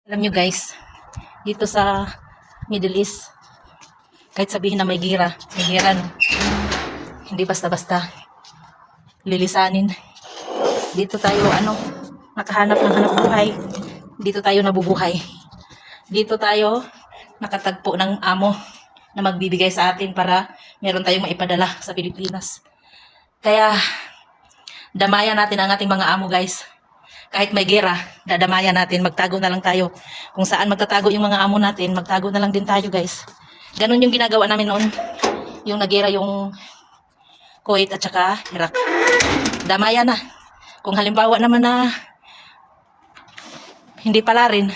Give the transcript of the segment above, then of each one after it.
Alam nyo guys, dito sa Middle East, kahit sabihin na may gira no, hindi basta-basta lilisanin. Dito tayo nakahanap ng hanap buhay. Dito tayo nabubuhay. Dito tayo nakatagpo ng amo na magbibigay sa atin para meron tayong maipadala sa Pilipinas. Kaya damayan natin ang ating mga amo guys. Kahit may gera, dadamayan natin, magtago na lang tayo. Kung saan magtatago yung mga amo natin, magtago na lang din tayo guys. Ganun yung ginagawa namin noon. Yung nagera yung Kuwait at saka Iraq. Damayan na. Kung halimbawa naman na hindi pala rin,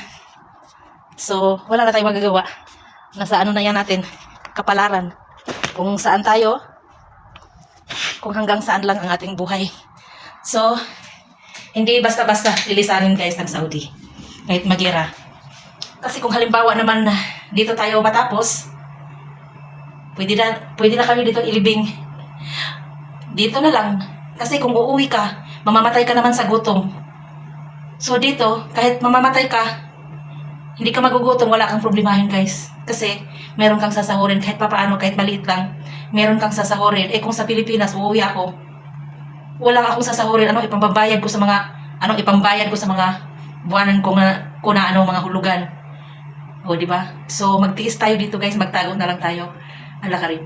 so wala na tayong magagawa. Nasa na yan natin, kapalaran. Kung saan tayo, kung hanggang saan lang ang ating buhay. So, hindi basta-basta lilisanin guys ang Saudi. Kahit magera. Kasi kung halimbawa naman dito tayo matapos, pwede na kami dito ilibing. Dito na lang. Kasi kung uuwi ka, mamamatay ka naman sa gutom. So dito, kahit mamamatay ka, hindi ka magugutom, wala kang problemahin guys. Kasi meron kang sasahurin kahit papaano, kahit maliit lang. Meron kang sasahurin. Eh kung sa Pilipinas, uuwi ako, wala akong sasahurin, ipambayad ko sa mga buwanan ko na mga hulugan. O, di ba? So magtiis tayo dito guys, magtago na lang tayo. Ala ka rin.